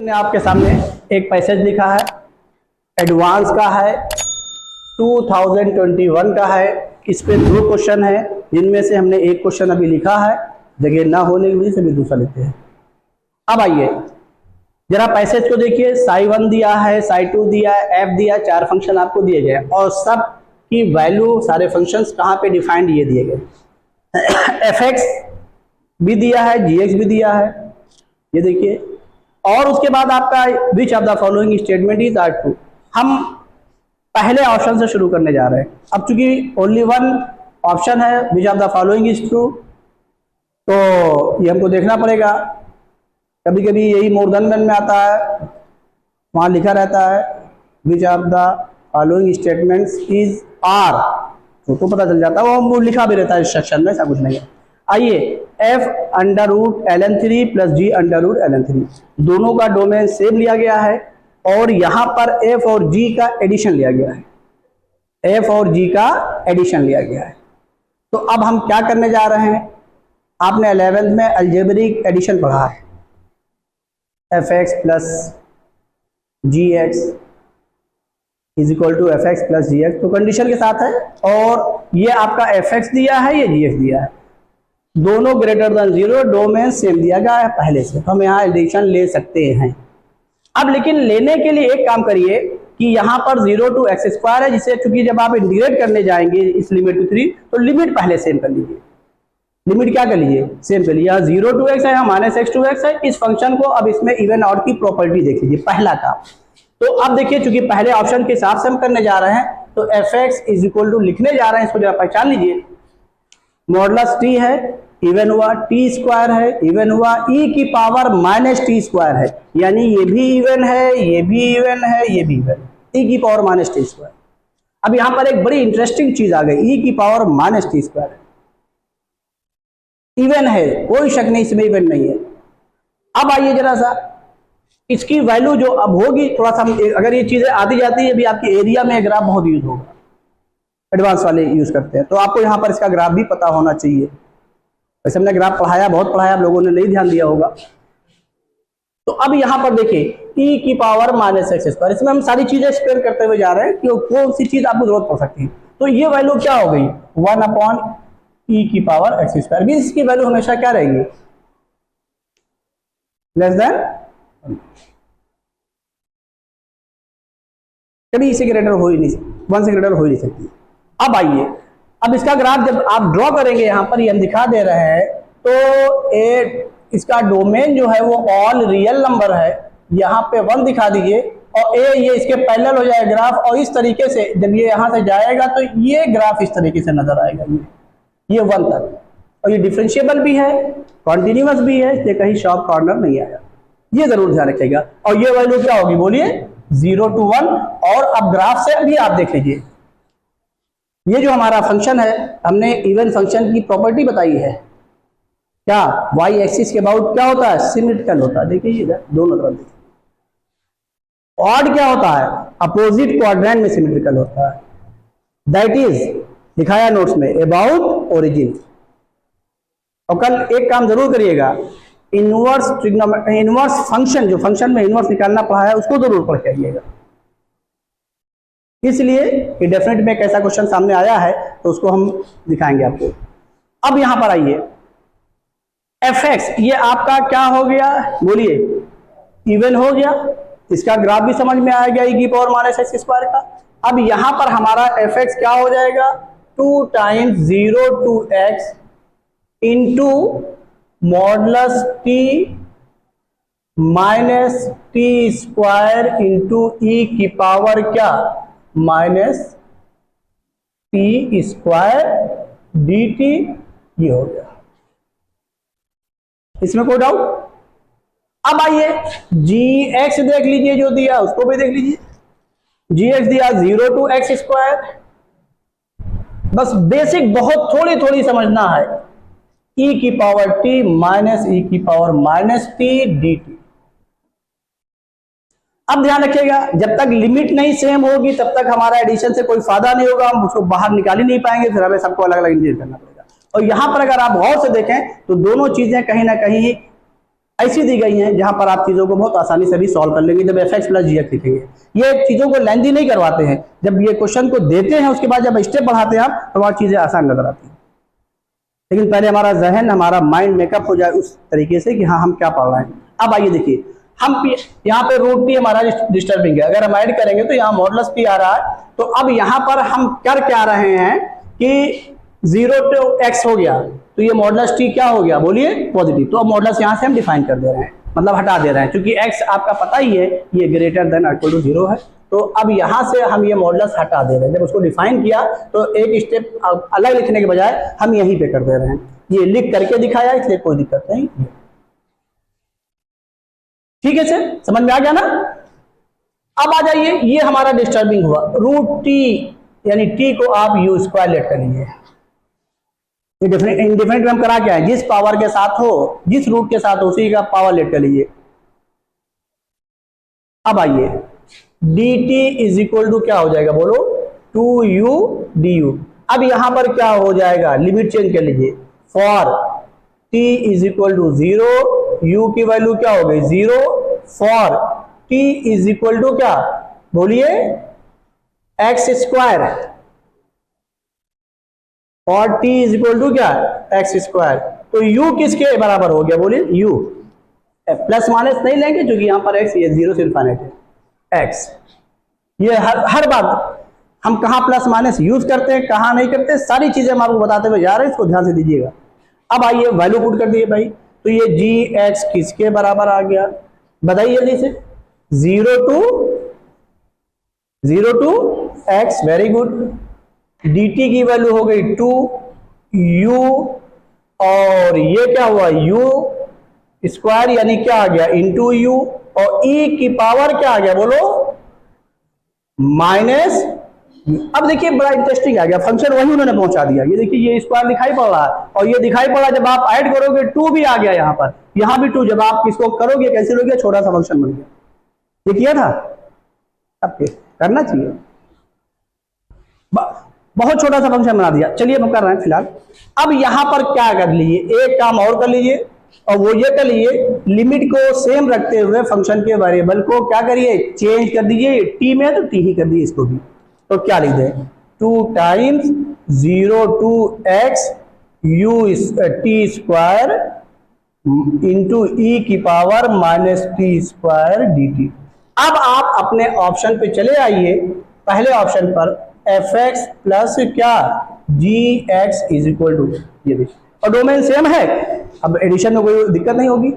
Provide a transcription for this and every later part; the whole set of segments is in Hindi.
ने आपके सामने एक पैसेज लिखा है, एडवांस का है, 2021 का है। इस पे 2 क्वेश्चन है, जिनमें से हमने एक क्वेश्चन अभी लिखा है, जगह ना होने की वजह से भी दूसरा लेते हैं। अब आइए जरा पैसेज को देखिए। साई 1 दिया है, साई 2 दिया है, एफ दिया, 4 फंक्शन आपको दिए गए और सब की वैल्यू, सारे फंक्शंस कहाँ पे डिफाइंड ये दिए गए। एफ एक्स भी दिया है, जी एक्स भी दिया है, ये देखिए। और उसके बाद आपका which of the following statement is are true. हम पहले ऑप्शन से शुरू करने जा रहे हैं। अब चूंकि ओनली 1 ऑप्शन है, which of the following is true, तो ये हमको देखना पड़ेगा। कभी कभी यही मोर देन में आता है, वहां लिखा रहता है which of the following statements is are, तो पता चल जाता है, वो लिखा भी रहता है इस सेक्शन में, ऐसा कुछ नहीं है। आइए, f under root ln3 plus g under root ln3, दोनों का डोमेन सेम लिया गया है और यहां पर f और g का एडिशन लिया गया है। f और g का एडिशन लिया गया है। तो अब हम क्या करने जा रहे हैं? आपने 11th में अलजेब्रिक एडिशन पढ़ा है, fx plus gx is equal to fx plus gx, तो कंडीशन के साथ है। और ये आपका fx दिया है, ये gx दिया है, दोनों ग्रेटर देन 0, डोमेन सेम दिया गया है पहले से, तो हम यहाँ एडिशन ले सकते हैं। अब लेकिन लेने के लिए एक काम करिए कि यहाँ पर 0 to x² है, जिसे चूंकि जब आप इंटीग्रेट करने जाएंगे इस लिमिट टू 3, तो लिमिट पहले सेम कर लीजिए। लिमिट क्या कर लीजिए? सेम कर लीजिए। यहाँ 0 to x है, यहाँ -x to x है। इस फंक्शन को अब इसमें इवन आउट की प्रॉपर्टी देख लीजिए, पहला काम। तो अब देखिए, चूंकि पहले ऑप्शन के हिसाब से हम करने जा रहे हैं, तो fx इज इक्वल टू लिखने जा रहे हैं, इसको जरा पहचान लीजिए। मॉडुलस t है, इवन हुआ, t स्क्वायर है, इवन हुआ, e की पावर -t स्क्वायर है, यानी ये भी इवन है, ये भी इवन है, ये भी इवन, e की पावर -t स्क्वायर। अब यहां पर एक बड़ी इंटरेस्टिंग चीज आ गई, e की पावर -t स्क्वायर है, इवन है, कोई शक नहीं इसमें इवन नहीं है। अब आइए जरा सा इसकी वैल्यू जो अब होगी, थोड़ा सा अगर ये चीजें आती जाती है, अभी आपके एरिया में ग्राफ बहुत यूज होगा, एडवांस वाले यूज करते हैं, तो आपको यहाँ पर इसका ग्राफ भी पता होना चाहिए। वैसे हमने ग्राफ पढ़ाया, बहुत पढ़ाया, आप लोगों ने नहीं ध्यान दिया होगा। तो अब यहाँ पर देखिए, e की पावर -x², इसमें हम सारी चीजें एक्सप्लेन करते हुए जा रहे हैं कि कौन सी चीज आपको जरूरत पड़ सकती है। तो ये वैल्यू क्या हो गई? 1/e की पावर x², भी इसकी वैल्यू हमेशा क्या रहेगी? लेस देन, कभी इसे ग्रेटर हो ही नहीं, 1 से ग्रेटर हो ही नहीं सकती। अब आइए, अब इसका ग्राफ जब आप ड्रॉ करेंगे, यहां पर ये हम दिखा दे रहे हैं, तो इसका डोमेन जो है वो ऑल रियल नंबर है, यहाँ पे 1 दिखा दीजिए, और ये इसके पैरेलल हो जाएगा ग्राफ, और इस तरीके से जब ये यहां से जाएगा तो ये ग्राफ इस तरीके से नजर आएगा, ये 1 तक। और ये डिफरेंशिएबल भी है, कॉन्टिन्यूअस भी है, इसलिए कहीं शॉर्प कॉर्नर नहीं आया, ये जरूर ध्यान रखिएगा। और ये वैल्यू क्या होगी बोलिए? 0 to 1। और अब ग्राफ से अभी आप देख लीजिए, ये जो हमारा फंक्शन है, हमने इवन फंक्शन की प्रॉपर्टी बताई है, क्या y एक्सिस के अबाउट क्या होता है? सिमेट्रिकल होता है। देखिए ये दोनों तरफ देखिए। ऑड क्या होता है? अपोजिट क्वाड्रेंट में सिमेट्रिकल होता है। दैट इज दिखाया नोट्स में, अबाउट ओरिजिन। और कल एक काम जरूर करिएगा, इनवर्स फंक्शन, जो फंक्शन में इनवर्स निकालना पड़ा है, उसको जरूर पढ़ के आइएगा, इसलिए कि डेफिनेट में एक ऐसा क्वेश्चन सामने आया है, तो उसको हम दिखाएंगे आपको। अब यहां पर आइए, fx ये आपका क्या हो गया बोलिए? इवन हो गया, इसका ग्राफ भी समझ में आ गया, e की पावर -x² का। अब यहां पर हमारा fx क्या हो जाएगा? 2 times 0 to x into modulus t -t² into e की पावर क्या? -t² dt, ये हो गया। इसमें कोई डाउट? अब आइए gx देख लीजिए, जो दिया उसको भी देख लीजिए। gx दिया 0 to x², बस बेसिक बहुत थोड़ी थोड़ी समझना है, e की पावर t -e की पावर -t dt। अब ध्यान रखिएगा, जब तक लिमिट नहीं सेम होगी तब तक हमारा एडिशन से कोई फायदा नहीं होगा, हम उसको बाहर निकाल ही नहीं पाएंगे, फिर हमें सबको अलग अलग इंटीग्रेट करना पड़ेगा। और यहां पर अगर आप गौर से देखें तो दोनों चीजें कहीं ना कहीं ऐसी दी गई हैं जहां पर आप चीजों को बहुत आसानी से भी सॉल्व कर लेंगे जब एफ एक्स प्लस जी एक्स लिखेंगे। ये चीजों को लेंथी नहीं करवाते हैं, जब ये क्वेश्चन को देते हैं उसके बाद जब स्टेप बढ़ाते हैं आप तो वहां चीजें आसान नजर आती हैं। लेकिन पहले हमारा जहन, हमारा माइंड मेकअप हो जाए उस तरीके से कि हाँ हम क्या पढ़ रहे हैं। अब आइए देखिए, हम यहाँ पे रूट टी हमारा डिस्टर्बिंग है, अगर हम ऐड करेंगे तो यहाँ मॉडुलस पी आ रहा है। तो अब यहाँ पर हम कर क्या रहे हैं कि 0 to x हो गया तो ये मॉडुलस टी क्या हो गया, बोलिए पॉजिटिव। तो अब मॉडुलस यहाँ से हम डिफाइन कर दे रहे हैं, मतलब हटा दे रहे हैं, क्योंकि x आपका पता ही है ये ग्रेटर देन इक्वल टू 0 है। तो अब यहाँ से हम ये मॉडुलस हटा दे रहे हैं। जब उसको डिफाइन किया तो एक स्टेप अलग लिखने के बजाय हम यहीं पे कर दे रहे हैं। ये लिख करके दिखाया, इसलिए कोई दिक्कत नहीं। ठीक है सर, समझ में आ गया ना। अब आ जाइए, ये हमारा डिस्टर्बिंग हुआ, रूट टी यानी टी को आप यू स्क्वायर लेट कर लीजिए। इंडिफरेंट में हम करा क्या है, जिस पावर के साथ हो, जिस रूट के साथ हो उसी का पावर लेट कर लीजिए। अब आइए, D T is equal to क्या हो जाएगा, बोलो 2u du। अब यहां पर क्या हो जाएगा, लिमिट चेंज कर लीजिए। For t is equal to 0, u की वैल्यू क्या हो गई 0। For t is equal to क्या, बोलिए एक्स स्क्वायर। और t इज इक्वल टू क्या, एक्स स्क्वायर। तो u किसके बराबर हो गया, बोलिए u। प्लस माइनस नहीं लेंगे क्योंकि यहां पर x, ये 0 से इनफाइनाइट है x। ये हर बात हम कहां प्लस माइनस यूज करते हैं, कहां नहीं करते, सारी चीजें हम आपको बताते हुए जा रहे हैं, इसको ध्यान से दीजिएगा। अब आइए वैल्यू पुट कर दिए भाई, तो ये जी एक्स किसके बराबर आ गया, बताइए जल्दी से। 0 to x, very good. dt की वैल्यू हो गई 2u, और ये क्या हुआ u स्क्वायर यानी क्या आ गया इंटू u, और e की पावर क्या आ गया बोलो माइनस। अब देखिए बड़ा इंटरेस्टिंग आ गया, फंक्शन वही उन्होंने पहुंचा दिया। ये देखिए ये स्क्वायर दिखाई पड़ रहा है और ये दिखाई पड़ रहा है, जब आप ऐड करोगे 2 भी आ गया यहाँ पर, यहाँ भी 2, जब आप इसको करोगे कैसे लोगे, छोटा सा फंक्शन बन गया। ये किया था, अब करना चाहिए, बहुत छोटा सा फंक्शन बना दिया। चलिए हम कर रहे हैं फिलहाल। अब यहां पर क्या कर लीजिए, एक काम और कर लीजिए, और वो ये कर लीजिए, लिमिट को सेम रखते हुए फंक्शन के वेरिएबल को क्या करिए, चेंज कर दीजिए। टी में तो टी ही कर दीजिए इसको भी। तो क्या लिख दें, 2 times 0 to x u t square into e की power minus T square D T. अब आप अपने ऑप्शन पे चले आइए, पहले ऑप्शन पर एफ एक्स प्लस क्या जी एक्स इज इक्वल टू, ये देखिए, और डोमेन सेम है, अब एडिशन में कोई दिक्कत नहीं होगी।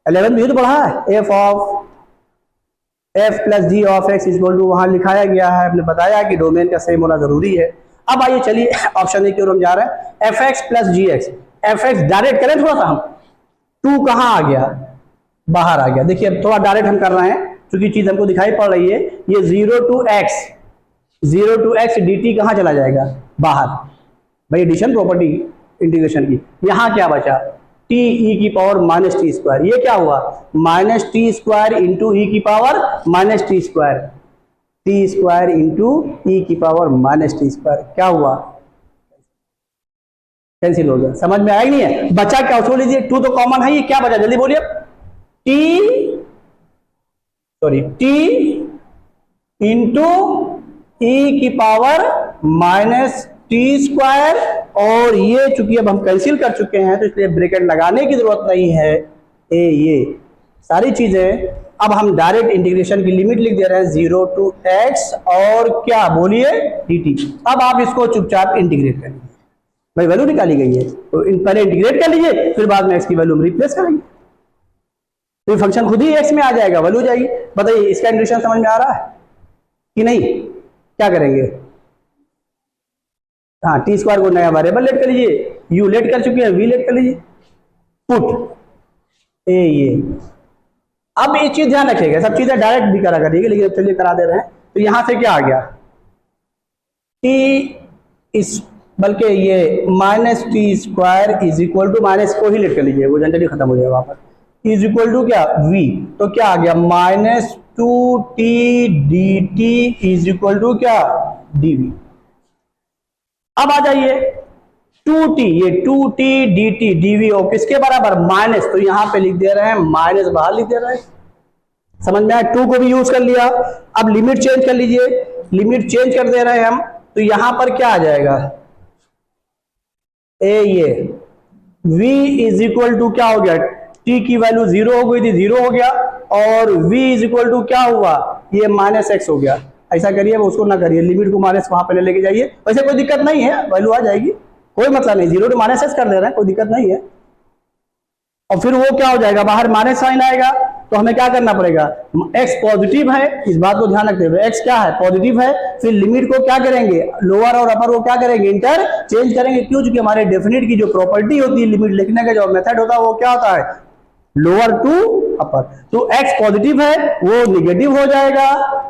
11 में तो पढ़ा है, F of F plus G of X is equal to, वहां लिखाया गया है, हमने बताया कि डोमेन का सेम होना जरूरी है। अब आइए चलिए ऑप्शन ए की ओर हम जा रहे हैं, एफ एक्स प्लस जी एक्स। एफ एक्स डायरेक्ट करें थोड़ा सा, हम 2 कहां आ गया, बाहर आ गया। देखिए अब थोड़ा डायरेक्ट हम कर रहे हैं क्योंकि चीज हमको दिखाई पड़ रही है। ये 0 to x dt कहां चला जाएगा, बाहर। भाई एडिशन प्रॉपर्टी इंटीग्रेशन की, यहां क्या बचा, टी ई की पावर माइनस टी स्क्वायर। ये क्या हुआ, minus T square into e की power minus T square, t square into e की पावर माइनस टी स्क्वायर। क्या हुआ, कैंसिल हो गया। समझ में आया नहीं है, बचा क्या, उसको लीजिए, 2 तो कॉमन है, ये क्या बचा जल्दी बोलिए, टी इंटू ई की पावर माइनस टी स्क्वायर, और ये चूंकि अब हम कैंसिल कर चुके हैं तो इसलिए ब्रैकेट लगाने की जरूरत नहीं है। ये सारी चीजें अब हम डायरेक्ट इंटीग्रेशन की लिमिट लिख दे रहे हैं 0 to x और क्या बोलिए dt। अब आप इसको चुपचाप इंटीग्रेट करिए, भाई वैल्यू निकाली गई है तो पहले इंटीग्रेट कर लीजिए, फिर बाद में x की वैल्यू रिप्लेस करेंगे, तो फंक्शन खुद ही x में आ जाएगा, वैल्यू जाएगी। बताइए इसका इंटीग्रेशन समझ में आ रहा है कि नहीं, क्या करेंगे, हाँ टी स्क्वायर को नया वेरिएबल लेट कर लीजिए, यू लेट कर चुके हैं, वी लेट कर लीजिए, पुट ये। अब एक चीज ध्यान रखिएगा, सब चीजें डायरेक्ट भी करा करिएगा, लेकिन चलिए करा दे रहे हैं। तो यहां से क्या आ गया, टी इस बल्कि ये minus T square is equal to, minus को ही लेट कर लीजिए, वो जनरली खत्म हो जाएगा वहां पर, इज इक्वल टू क्या v। तो क्या आ गया minus 2t dt is equal to क्या dv। अब आ जाइए 2t, ये 2t dt dv हो किसके बराबर, माइनस, तो यहां पे लिख दे रहे हैं माइनस, बाहर लिख दे रहे हैं। समझ में आया, 2 को भी यूज कर लिया। अब लिमिट चेंज कर लीजिए, लिमिट चेंज कर दे रहे हैं हम, तो यहां पर क्या आ जाएगा, ये v इज इक्वल टू क्या हो गया, t की वैल्यू 0 हो गई थी, 0 हो गया, और v इज इक्वल टू क्या हुआ, ये माइनस x हो गया। ऐसा करिए, उसको ना करिए, लिमिट को माइनस वहां पे लेके जाइए, वैसे कोई दिक्कत नहीं है, वैल्यू आ जाएगी, कोई मतलब नहीं, 0 टू माइनस x कर दे रहे हैं, कोई दिक्कत नहीं है। और फिर वो क्या हो जाएगा, बाहर माइनस साइन आएगा, तो हमें क्या करना पड़ेगा, x पॉजिटिव है, इस बात को ध्यान रखते हुए, x क्या है, पॉजिटिव है, फिर लिमिट को क्या करेंगे, लोअर और अपर को क्या करेंगे, इंटर चेंज करेंगे। क्यों, क्योंकि हमारे डेफिनेट की जो प्रॉपर्टी होती है, लिमिट लिखने का जो मेथड होता है, वो क्या होता है, लोअर टू अपर। तो x पॉजिटिव है, वो निगेटिव हो जाएगा,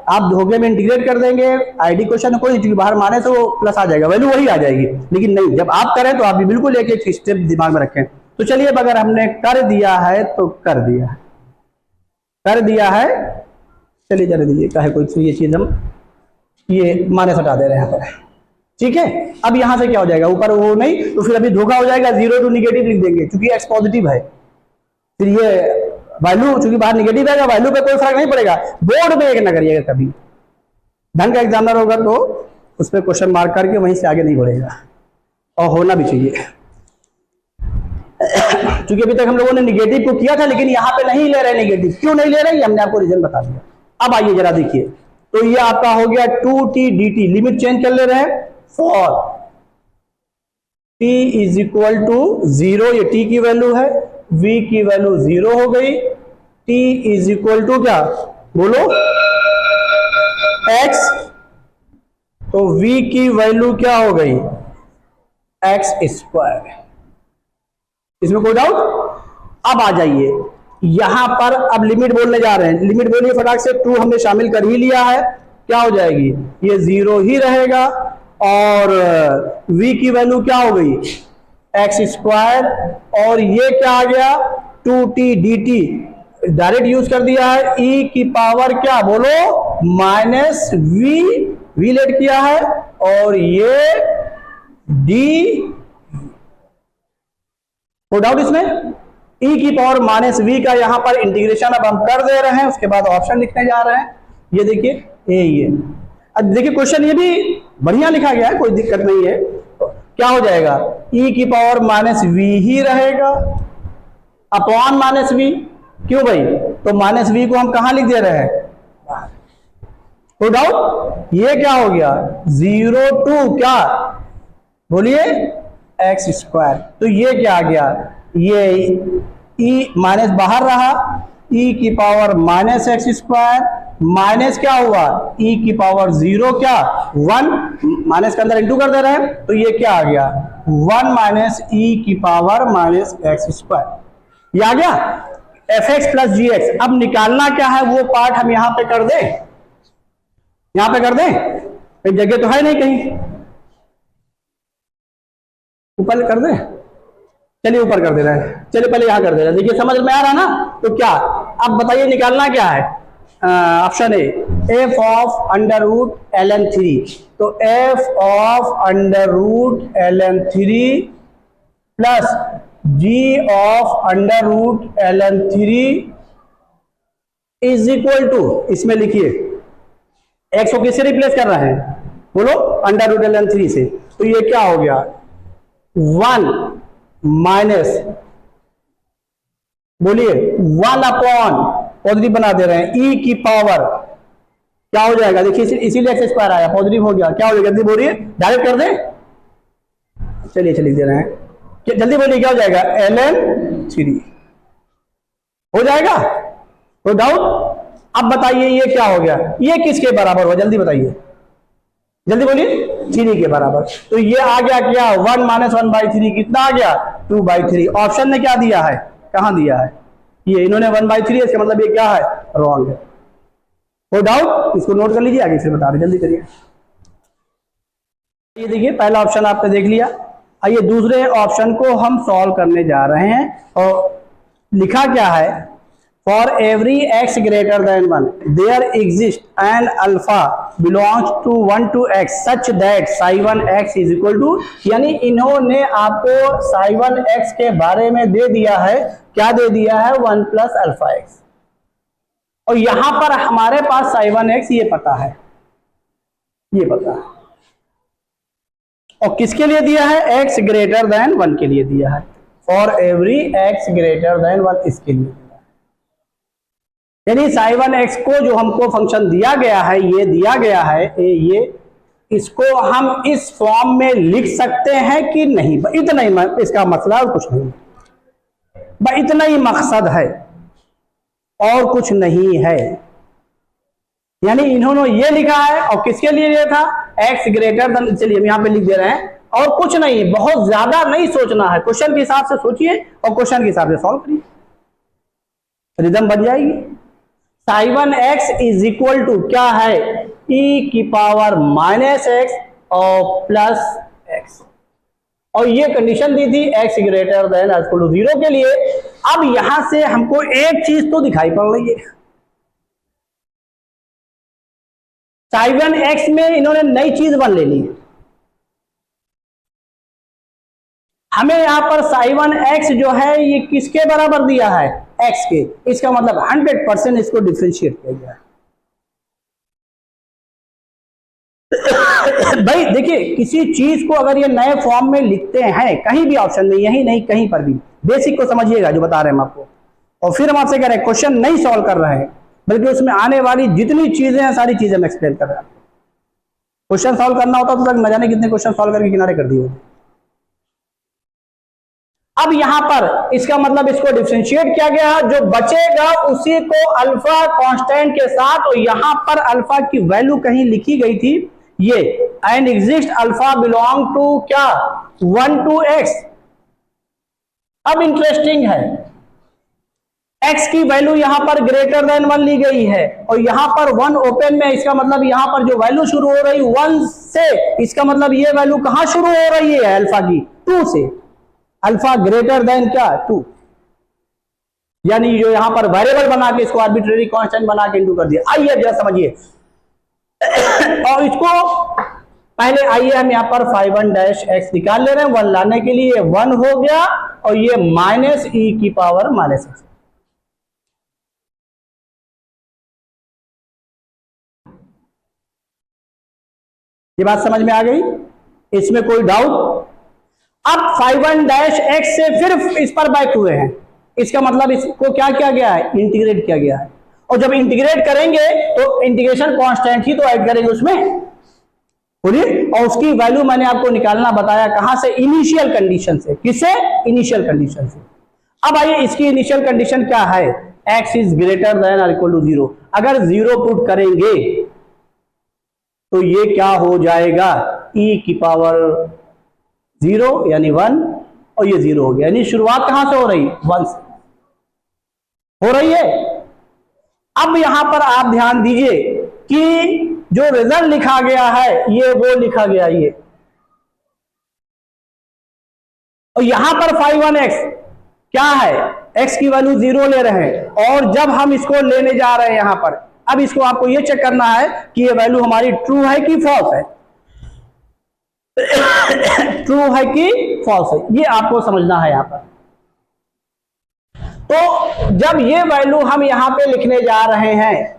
आप धोखे में इंटीग्रेट कर देंगे, आईडी क्वेश्चन कोई चीज बाहर माने तो वो प्लस आ जाएगा, वैल्यू वही आ जाएगी। लेकिन नहीं, जब आप करें तो आप भी बिल्कुल एक एक स्टेप दिमाग में रखें। तो चलिए, अगर हमने कर दिया है तो कर दिया है, कर दिया है, चलिए चले दीजिए, चाहे कोई ये चीज हम ये माइनस हटा दे रहे हैं यहाँ पर, ठीक है। अब यहां से क्या हो जाएगा, ऊपर वो नहीं, तो फिर अभी धोखा हो जाएगा, 0 टू निगेटिव लिख देंगे, क्योंकि x पॉजिटिव है, फिर ये वैल्यू चूंकि बाहर निगेटिव आएगा, वैल्यू पे कोई फर्क नहीं पड़ेगा। बोर्ड में एक ना करिएगा, कभी ढंग का एग्जामिनर होगा तो उस पर क्वेश्चन मार्क करके वहीं से आगे नहीं बढ़ेगा, और होना भी चाहिए। क्योंकि अभी तक हम लोगों ने निगेटिव को किया था, लेकिन यहाँ पे नहीं ले रहे निगेटिव, क्यों नहीं ले रहे, हमने आपको रीजन बता दिया। अब आइए जरा देखिए, तो ये आपका हो गया 2t dt, लिमिट चेंज कर ले रहे हैं, for t is equal to 0, ये t की वैल्यू है, v की वैल्यू 0 हो गई, t इज इक्वल टू क्या, बोलो x, तो v की वैल्यू क्या हो गई, x स्क्वायर। इसमें कोई डाउट। अब आ जाइए यहां पर, अब लिमिट बोलने जा रहे हैं, लिमिट बोलिए फटाक से, 2 हमने शामिल कर ही लिया है, क्या हो जाएगी, ये 0 ही रहेगा, और v की वैल्यू क्या हो गई, x स्क्वायर, और ये क्या आ गया, 2t dt, डायरेक्ट यूज कर दिया है, e की पावर क्या, बोलो माइनस v लेट किया है, और ये d, कोई डाउट इसमें, e की पावर माइनस v का यहां पर इंटीग्रेशन अब हम कर दे रहे हैं, उसके बाद ऑप्शन लिखने जा रहे हैं। ये देखिए, ये अब देखिए क्वेश्चन ये भी बढ़िया लिखा गया है, कोई दिक्कत नहीं है। तो क्या हो जाएगा, e की पावर माइनस v ही रहेगा अपॉन माइनस v, क्यों भाई, तो माइनस v को हम कहां लिख दे रहे हैं, कोई डाउट। ये क्या हो गया, 0 टू क्या, बोलिए x स्क्वायर, तो ये क्या आ गया, ये e माइनस बाहर रहा, e की power minus x square, minus क्या हुआ, e की पावर 0 क्या 1, माइनस के अंदर इंटू कर दे रहे हैं, तो ये क्या आ गया 1 माइनस e की पावर माइनस x स्क्वायर, ये आ गया fx प्लस gx। अब निकालना क्या है वो पार्ट हम यहां पे कर दें, यहां पे कर दें, एक जगह तो है नहीं कहीं, ऊपर कर दे, चलिए ऊपर कर दे रहे हैं, चलिए पहले यहां कर दे रहे हैं, देखिए समझ में आ रहा ना। तो क्या, अब बताइए निकालना क्या है, option A, f of under root ln3, तो f of under root ln3 plus g of under root ln3 is equal to, इसमें लिखिए x को किससे रिप्लेस कर रहे हैं, बोलो अंडर रूट ln3 से, तो ये क्या हो गया 1 माइनस, बोलिए 1 अपॉन, पॉजिटिव बना दे रहे हैं, e की पावर क्या हो जाएगा, देखिए इसीलिए एक्स स्क्वायर आया, पॉजिटिव हो गया, क्या हो जाएगा, जल्दी बोलिए, डायरेक्ट कर दे, चलिए चलिए दे रहे हैं, जल्दी बोलिए क्या हो जाएगा, ln3 हो जाएगा, तो डाउट। अब बताइए ये क्या हो गया, ये किसके बराबर हुआ, जल्दी बताइए, जल्दी बोलिए, 3 के बराबर, तो ये आ गया क्या 1 माइनस 1/3, कितना आ गया 2/3। ऑप्शन ने क्या दिया है, कहां दिया है, ये इन्होंने 1/3, इसका मतलब ये क्या है, रॉन्ग है। हो डाउट, इसको नोट कर लीजिए, आगे फिर बता रहे, जल्दी करिए। ये देखिए पहला ऑप्शन आपने देख लिया, आइए दूसरे ऑप्शन को हम सॉल्व करने जा रहे हैं, और लिखा क्या है, for every x greater than 1 there exist an alpha belongs to 1 to x such that psi1x is equal to, यानी इन्होंने आपको psi1x के बारे में दे दिया है, क्या दे दिया है, 1 plus alpha x, और यहां पर हमारे पास psi1x ये पता है, ये पता है, और किसके लिए दिया है, x ग्रेटर देन 1 के लिए दिया है, for every x greater than 1 इसके लिए दिया है। यानी psi1x को जो हमको फंक्शन दिया गया है, ये दिया गया है, ये इसको हम इस फॉर्म में लिख सकते हैं कि नहीं, इतना ही इसका मसला और कुछ नहीं, इतना ही मकसद है और कुछ नहीं है। यानी इन्होंने ये लिखा है, और किसके लिए ये था, x ग्रेटर देन, चलिए हम यहां पे लिख दे रहे हैं, और कुछ नहीं, बहुत ज्यादा नहीं सोचना है, क्वेश्चन के हिसाब से सोचिए और क्वेश्चन के हिसाब से सॉल्व करिए, रिदम बन जाएगी। psi1x इज इक्वल टू क्या है, e की पावर माइनस एक्स और प्लस एक्स, और ये कंडीशन दी थी x ग्रेटर देन और इक्वल टू 0 के लिए। अब यहां से हमको एक चीज तो दिखाई पड़ रही है, psi1x में इन्होंने नई चीज बन ले ली, हमें यहां पर psi1x जो है ये किसके बराबर दिया है, x के, इसका मतलब 100% इसको डिफरेंशिएट किया गया है। भाई देखिए, किसी चीज को अगर ये नए फॉर्म में लिखते हैं, कहीं भी ऑप्शन में, यही नहीं कहीं पर भी, बेसिक को समझिएगा जो बता रहे हैं हम आपको, और फिर हम आपसे कह रहे हैं क्वेश्चन नहीं सॉल्व कर रहे हैं, बल्कि उसमें आने वाली जितनी चीजें हैं सारी चीजें हम एक्सप्लेन कर रहे हैं। क्वेश्चन सॉल्व करना होता तो तक न जाने कितने क्वेश्चन सॉल्व करके किनारे कर दिए। अब यहां पर इसका मतलब इसको डिफरेंशिएट किया गया है, जो बचेगा उसी को अल्फा कांस्टेंट के साथ, और यहां पर अल्फा की वैल्यू कहीं लिखी गई थी, ये and exist alpha belong to क्या, 1 to x। अब इंटरेस्टिंग है, x की वैल्यू यहां पर ग्रेटर देन 1 ली गई है, और यहां पर 1 ओपन में, इसका मतलब यहां पर जो वैल्यू शुरू हो रही 1 से, इसका मतलब ये वैल्यू कहां शुरू हो रही है, अल्फा की 2 से, अल्फा ग्रेटर देन क्या, 2, यानी जो यहां पर वेरिएबल बना के इसको आर्बिट्रेरी कांस्टेंट बना के इंटू कर दिया। आइए जरा समझिए, और इसको पहले आइए हम यहां पर psi1-x निकाल ले रहे हैं, 1 लाने के लिए 1 हो गया, और ये माइनस e की पावर माइनस एक्स। ये बात समझ में आ गई, इसमें कोई डाउट। अब psi1-x से फिर इस पर बैक हुए हैं, इसका मतलब इसको क्या किया गया है, इंटीग्रेट किया गया है, और जब इंटीग्रेट करेंगे तो इंटीग्रेशन कांस्टेंट ही तो ऐड करेंगे उसमें, बोलिए, और उसकी वैल्यू मैंने आपको निकालना बताया कहां से, इनिशियल कंडीशन से, किससे, इनिशियल कंडीशन से। अब आइए इसकी इनिशियल कंडीशन क्या है, x इज ग्रेटर देन और इक्वल टू 0। अगर 0 पुट करेंगे तो ये क्या हो जाएगा, e की पावर 0 यानी 1, और ये 0 हो गया, यानी शुरुआत कहां से हो रही, 1 से हो रही है। अब यहां पर आप ध्यान दीजिए कि जो रिजल्ट लिखा गया है ये वो लिखा गया ये, और यहां पर psi1x क्या है, x की वैल्यू 0 ले रहे हैं, और जब हम इसको लेने जा रहे हैं यहां पर, अब इसको आपको ये चेक करना है कि ये वैल्यू हमारी ट्रू है कि फॉल्स है, ट्रू है कि फॉल्स है, ये आपको समझना है यहां पर। तो जब ये वैल्यू हम यहां पे लिखने जा रहे हैं,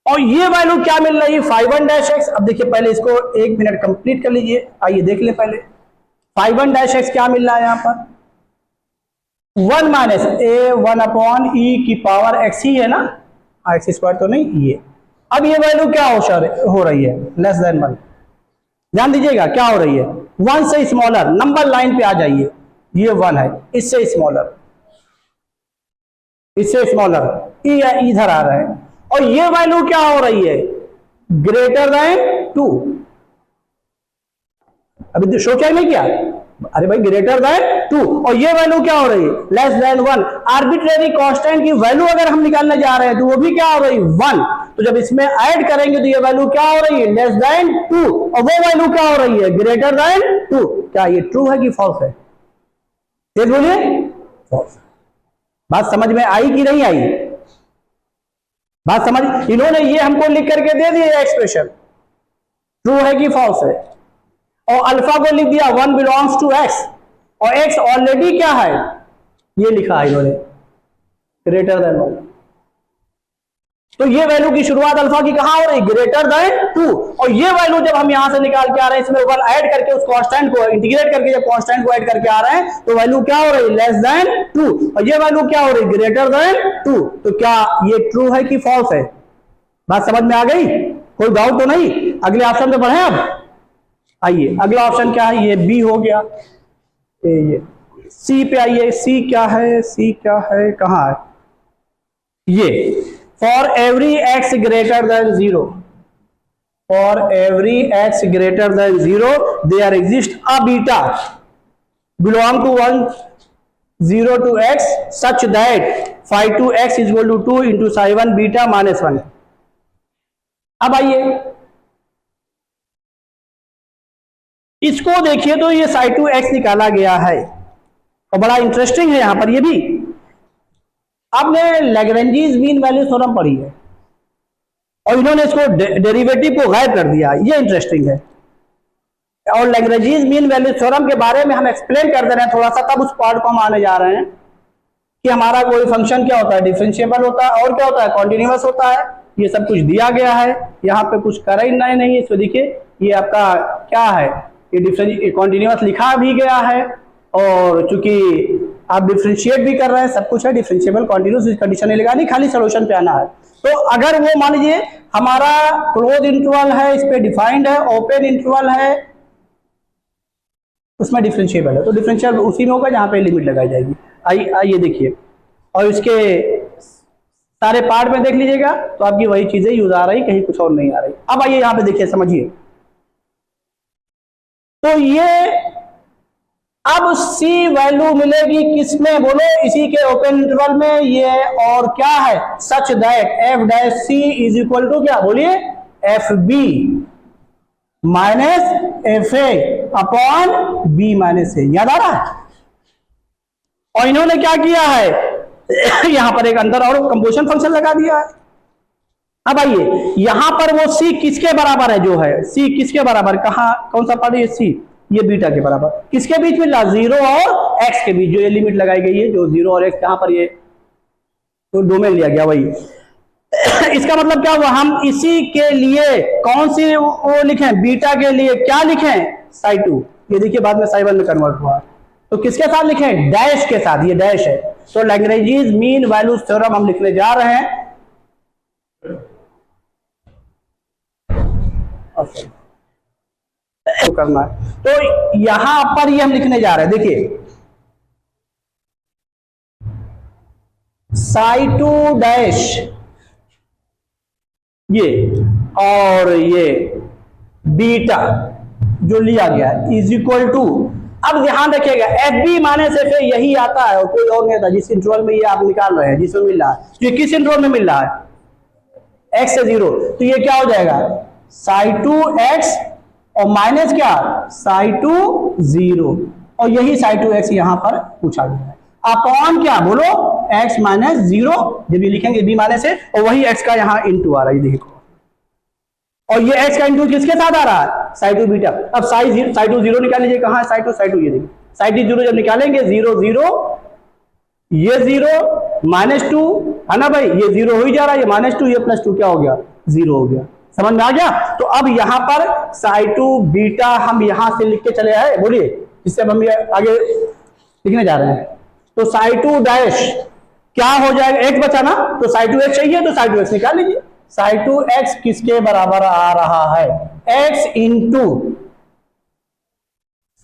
और ये वैल्यू क्या मिल रही है, psi1-x। अब देखिए पहले इसको 1 मिनट कंप्लीट कर लीजिए, आइए देख ले पहले psi1-x क्या मिल रहा है यहां पर, 1 माइनस ए 1 अपॉन ई की पावर x ही है ना, x स्क्वायर तो नहीं ये। अब ये वैल्यू क्या हो रही है, लेस देन 1, ध्यान दीजिएगा क्या हो रही है, 1 से स्मॉलर, नंबर लाइन पे आ जाइए, ये 1 है, इससे स्मॉलर, इससे स्मॉलर, इधर आ रहा है, और ये वैल्यू क्या हो रही है, ग्रेटर देन 2। अभी शो क्या नहीं किया, अरे भाई ग्रेटर देन 2, और ये वैल्यू क्या हो रही है, लेस देन 1। आर्बिट्रेरी कांस्टेंट की वैल्यू अगर हम निकालने जा रहे हैं तो वो भी क्या हो रही है, 1। तो जब इसमें ऐड करेंगे तो ये वैल्यू क्या हो रही है, लेस देन 2, और वो वैल्यू क्या हो रही है, ग्रेटर देन 2। क्या ये ट्रू है कि फॉल्स है, ये बोलिए, फॉल्स। बात समझ में आई कि नहीं आई? बात समझ, इन्होंने ये हमको लिख करके दे दिया एक्सप्रेशन, ट्रू है कि फॉल्स है, और अल्फा को लिख दिया 1 बिलोंग्स टू एक्स, और एक्स ऑलरेडी क्या है ये लिखा है इन्होंने ग्रेटर देन 1। तो ये वैल्यू की शुरुआत अल्फा की कहां हो रही, ग्रेटर देन 2, और ये वैल्यू जब हम यहां से निकाल के आ रहे हैं इसमें 1 ऐड करके उस कांस्टेंट को इंटीग्रेट करके जब कांस्टेंट को ऐड करके आ रहे हैं तो वैल्यू क्या हो रही, लेस देन 2, और ये वैल्यू क्या हो रही, ग्रेटर देन 2। तो क्या ये ट्रू है कि फॉल्स है? बात समझ में आ गई, कोई डाउट तो नहीं? अगले ऑप्शन पे बढ़े अब, आइए अगला ऑप्शन क्या है, ये बी हो गया, ये सी पे आइए, सी क्या है, सी क्या है, कहां है ये, for every X greater than 0, for every X greater than 0 there exist a beta belong to 1 0 to x such that phi 2 x is equal to 2 into psi 1 beta minus 1। अब आइए इसको देखिए, तो ये psi 2 x निकाला गया है और बड़ा इंटरेस्टिंग है यहां पर ये भी। आपने लैग्रेंजीज मीन वैल्यू थ्योरम पढ़ी है और इन्होंने इसको डेरिवेटिव को गायब कर दिया, ये इंटरेस्टिंग है। और लैग्रेंजीज मीन वैल्यू थ्योरम के बारे में हम एक्सप्लेन कर दे रहे हैं थोड़ा सा, तब उस पार्ट को हम आने जा रहे हैं कि हमारा कोई फंक्शन क्या होता है, डिफरेंशिएबल होता है, और क्या होता है, कॉन्टिन्यूअस होता है। ये सब कुछ दिया गया है, यहाँ पे कुछ करा ही नहीं है। इसको देखिए, ये आपका क्या है, ये कॉन्टिन्यूअस लिखा भी गया है, और चूंकि आप डिफरेंशिएट भी कर रहे हैं, सब कुछ है, डिफरेंशिएबल कॉन्टिन्यूअस कंडीशन नहीं लगानी, खाली सोल्यूशन पे आना है। तो अगर वो मान लीजिए हमारा क्लोज इंटरवल है, इस पे डिफाइंड है, ओपन इंटरवल है, उसमें डिफरेंशिएबल है, तो डिफरेंशियल उसी में होगा जहां पे लिमिट लगाई जाएगी। आइए देखिए, और इसके सारे पार्ट में देख लीजिएगा तो आपकी वही चीजें यूज आ रही, कहीं कुछ और नहीं आ रही। अब आइए यहां पे देखिए, समझिए, तो ये अब सी वैल्यू मिलेगी किसमें बोलो, इसी के ओपन इंटरवल में, ये और क्या है, such that f dash c is equal to क्या बोलिए, f B minus F a upon b minus a. याद आ रहा है? और इन्होंने क्या किया है यहां पर एक अंदर और कंपोजिशन फंक्शन लगा दिया है। अब आइए यहां पर वो सी किसके बराबर है, जो है सी किसके बराबर, कहां कौन सा पार्ट है, सी ये बीटा के बराबर, किसके बीच में, 0 और x के बीच, जो ये लिमिट लगाई गई है, जो 0 और x, कहां पर ये तो डोमेन लिया गया वही। इसका मतलब क्या हुआ, हम इसी के लिए कौन सी वो लिखें, बीटा के लिए क्या लिखें, psi 2, ये देखिए बाद में psi 1 में कन्वर्ट हुआ, तो किसके साथ लिखें, डैश के साथ, ये डैश है। तो लैग्रेंजीज मीन वैल्यू थ्योरम हम लिखने जा रहे हैं। तो करना है, तो यहां पर ये हम लिखने जा रहे हैं, देखिए psi 2 डैश ये और ये बीटा जो लिया गया इज इक्वल टू, अब ध्यान रखिएगा F B minus F A यही आता है और कोई और नहीं आता, जिस इंटरवल में ये आप निकाल रहे हैं, जिसमें मिल रहा है, तो ये किस इंटरवल में मिल रहा है, x से 0, तो ये क्या हो जाएगा psi 2 x और माइनस क्या psi 2 0, और यही psi 2 x यहां पर पूछा गया है, अपॉन क्या बोलो x माइनस 0, जब ये लिखेंगे b माइनस है, और वही x का यहाँ इंटू आ रहा है, देखो, और ये x का इंटू किसके साथ आ रहा है, psi 2 बीटा। अब psi 2 0 निकाल लीजिए, कहां है psi 2, ये देखिए psi 2 0 जब निकालेंगे 0 0, ये 0 माइनस 2 है ना भाई, ये 0 हो ही जा रहा है, ये माइनस 2, ये प्लस 2 क्या हो गया, 0 हो गया, समझ में आ गया। तो अब यहां पर psi 2 बीटा हम यहां से लिख के चले आए, बोलिए, जिससे अब हम ये आगे लिखने जा रहे हैं। तो psi 2 डैश क्या हो जाएगा, x बचा ना, तो psi 2 x चाहिए, तो psi 2 x निकाल लीजिए। psi 2 x किसके बराबर आ रहा है, x into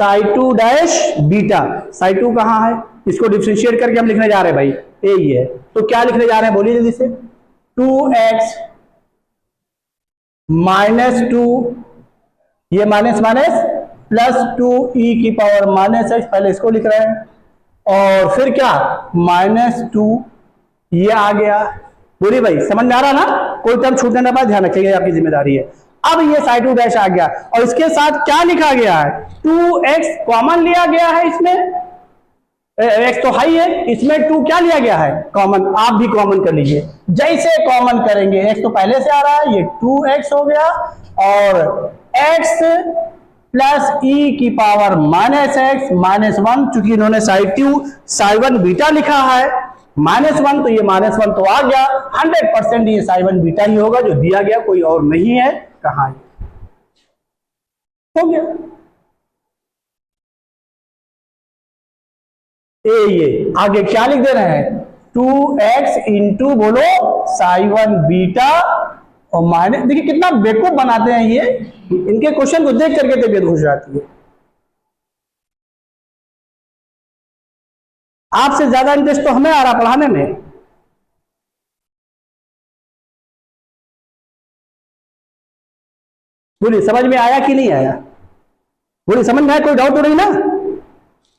psi 2 dash beta. psi 2 कहां है, इसको डिफरेंशिएट करके हम लिखने जा रहे हैं भाई, यही है। तो क्या लिखने जा रहे हैं बोलिए जल्दी से, 2x माइनस 2, ये माइनस माइनस प्लस 2 e की पावर माइनस x, पहले इसको लिख रहे हैं, और फिर क्या माइनस 2 ये आ गया, बोलिए भाई समझ में आ रहा ना, कोई टर्म छूटने ना पाए, ध्यान रखिएगा, आपकी जिम्मेदारी है। अब ये psi 2 डैश आ गया, और इसके साथ क्या लिखा गया है, 2x कॉमन लिया गया है इसमें, एक्स तो हाई है, इसमें 2 क्या लिया गया है कॉमन, आप भी कॉमन कर लीजिए। जैसे कॉमन करेंगे एक्स तो पहले से आ रहा है, ये 2x हो गया और x प्लस ई की पावर माइनस एक्स माइनस 1, चूंकि इन्होंने साई 1 बीटा लिखा है -1 तो ये -1 तो आ गया, 100% ये साई 1 बीटा ही होगा जो दिया गया, कोई और नहीं है। कहां हो गया ये आगे क्या लिख दे रहे हैं 2x इंटू बोलो साई 1 बीटा और माइनस, देखिए कितना बेवकूफ बनाते हैं ये, इनके क्वेश्चन को देख करके तबीयत खुश जाती है। आपसे ज्यादा इंटरेस्ट तो हमें आ रहा पढ़ाने में। बोलिए समझ में आया कि नहीं आया, बोलिए समझ में आया, कोई डाउट तो नहीं ना।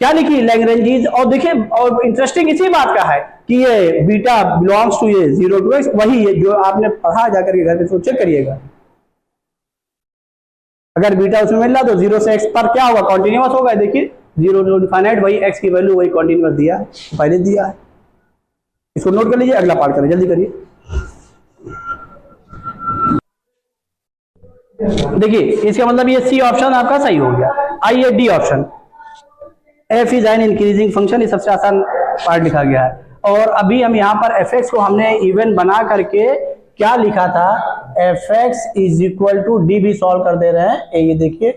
क्या लिखी लैग्रेंजीज, और देखिए और इंटरेस्टिंग इसी बात का है कि ये बीटा बिलोंग्स टू ये 0 to x, वही है जो आपने पढ़ा जाकर के घर पे तो चेक करिएगा। अगर बीटा उसमें मिल रहा तो 0 से x पर क्या होगा कॉन्टिन्यूअस होगा, देखिए 0 to इनफाइनाइट, वही x की वैल्यू वही कॉन्टिन्यूअस दिया पहले दिया है। इसको नोट कर लीजिए, अगला पार्ट करें, जल्दी करिए। देखिए इसका मतलब ये सी ऑप्शन आपका सही हो गया। आइए D option, F is an increasing function, ये सबसे आसान पार्ट लिखा गया है। और अभी हम यहाँ पर एफ एक्स को हमने इवन बना करके क्या लिखा था, F X is equal to D भी सॉल्व कर दे रहे हैं। ये देखिए